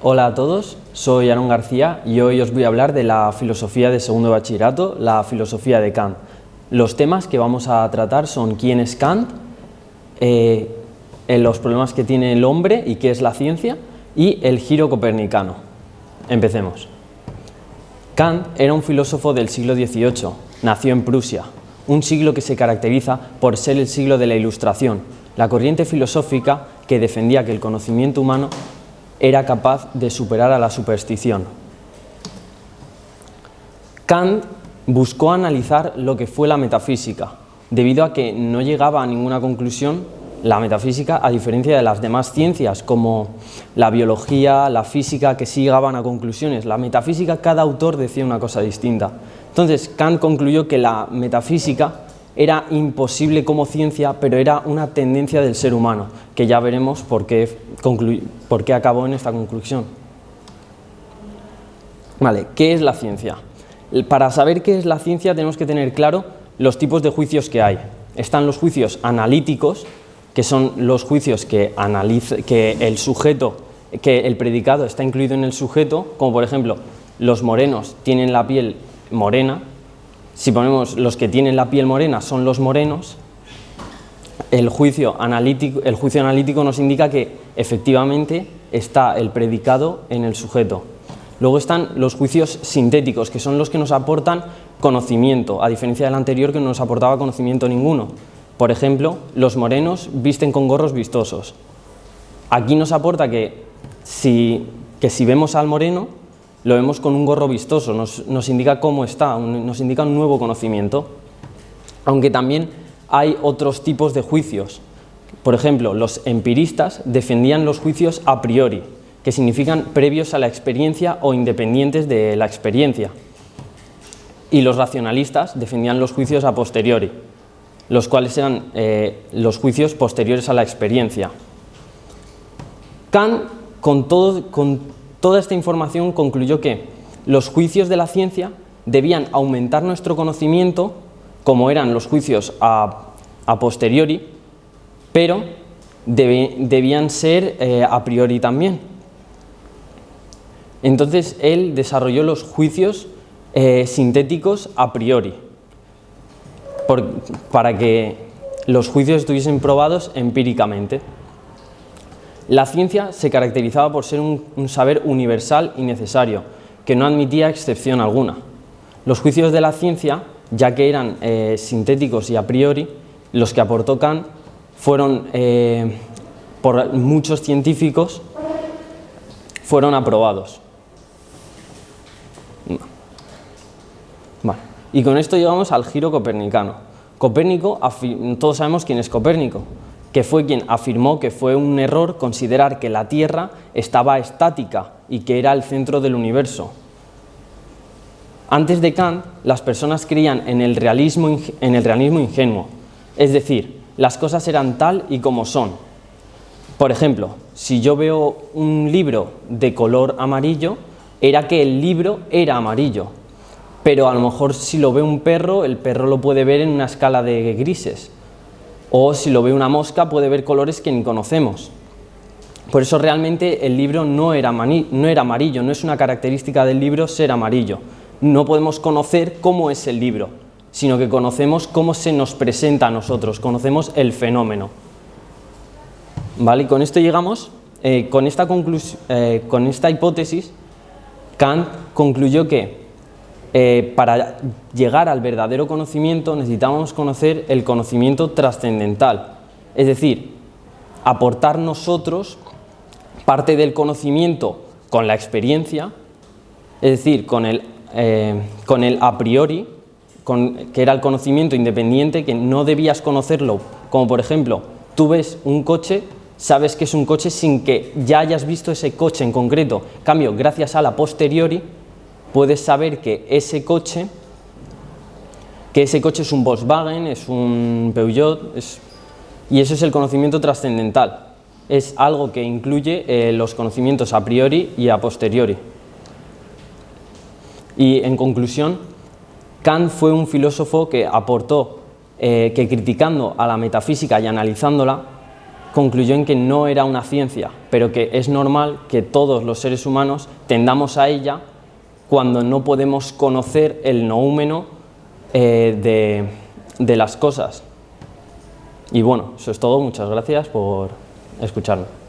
Hola a todos, soy Aaron García y hoy os voy a hablar de la filosofía de segundo de bachillerato, la filosofía de Kant. Los temas que vamos a tratar son quién es Kant, los problemas que tiene el hombre y qué es la ciencia, y el giro copernicano. Empecemos. Kant era un filósofo del siglo XVIII, nació en Prusia, un siglo que se caracteriza por ser el siglo de la Ilustración, la corriente filosófica que defendía que el conocimiento humano era capaz de superar a la superstición. Kant buscó analizar lo que fue la metafísica, debido a que no llegaba a ninguna conclusión la metafísica, a diferencia de las demás ciencias como la biología, la física, que sí llegaban a conclusiones. La metafísica, cada autor decía una cosa distinta. Entonces Kant concluyó que la metafísica era imposible como ciencia, pero era una tendencia del ser humano, que ya veremos por qué acabó en esta conclusión. Vale, ¿qué es la ciencia? Para saber qué es la ciencia tenemos que tener claro los tipos de juicios que hay. Están los juicios analíticos, que son los juicios que el predicado está incluido en el sujeto, como por ejemplo, los morenos tienen la piel morena. Si ponemos los que tienen la piel morena son los morenos, el juicio analítico nos indica que efectivamente está el predicado en el sujeto. Luego están los juicios sintéticos, que son los que nos aportan conocimiento, a diferencia del anterior que no nos aportaba conocimiento ninguno. Por ejemplo, los morenos visten con gorros vistosos. Aquí nos aporta que si vemos al moreno, lo vemos con un gorro vistoso, nos indica cómo está, nos indica un nuevo conocimiento. Aunque también hay otros tipos de juicios. Por ejemplo, los empiristas defendían los juicios a priori, que significan previos a la experiencia o independientes de la experiencia. Y los racionalistas defendían los juicios a posteriori, los cuales eran los juicios posteriores a la experiencia. Kant, con toda esta información, concluyó que los juicios de la ciencia debían aumentar nuestro conocimiento, como eran los juicios a posteriori, pero debían ser a priori también. Entonces él desarrolló los juicios sintéticos a priori, para que los juicios estuviesen probados empíricamente. La ciencia se caracterizaba por ser un saber universal y necesario, que no admitía excepción alguna. Los juicios de la ciencia, ya que eran sintéticos y a priori, los que aportó Kant fueron, por muchos científicos, fueron aprobados. Vale. Y con esto llegamos al giro copernicano. Copérnico, todos sabemos quién es Copérnico, que fue quien afirmó que fue un error considerar que la Tierra estaba estática y que era el centro del universo. Antes de Kant, las personas creían en el realismo ingenuo, es decir, las cosas eran tal y como son. Por ejemplo, si yo veo un libro de color amarillo, era que el libro era amarillo, pero a lo mejor si lo ve un perro, el perro lo puede ver en una escala de grises. O si lo ve una mosca, puede ver colores que ni conocemos. Por eso realmente el libro no era amarillo, no es una característica del libro ser amarillo. No podemos conocer cómo es el libro, sino que conocemos cómo se nos presenta a nosotros, conocemos el fenómeno. ¿Vale? Y con esto llegamos, con esta hipótesis, Kant concluyó que para llegar al verdadero conocimiento necesitamos conocer el conocimiento trascendental, es decir, aportar nosotros parte del conocimiento con la experiencia, es decir, con el a priori, que era el conocimiento independiente, que no debías conocerlo, como por ejemplo, tú ves un coche, sabes que es un coche sin que ya hayas visto ese coche en concreto. En cambio, gracias a la posteriori, puedes saber que ese coche es un Volkswagen, es un Peugeot, y eso es el conocimiento trascendental. Es algo que incluye los conocimientos a priori y a posteriori. Y en conclusión, Kant fue un filósofo que aportó, que criticando a la metafísica y analizándola, concluyó en que no era una ciencia, pero que es normal que todos los seres humanos tendamos a ella cuando no podemos conocer el noúmeno de las cosas. Y bueno, eso es todo. Muchas gracias por escucharme.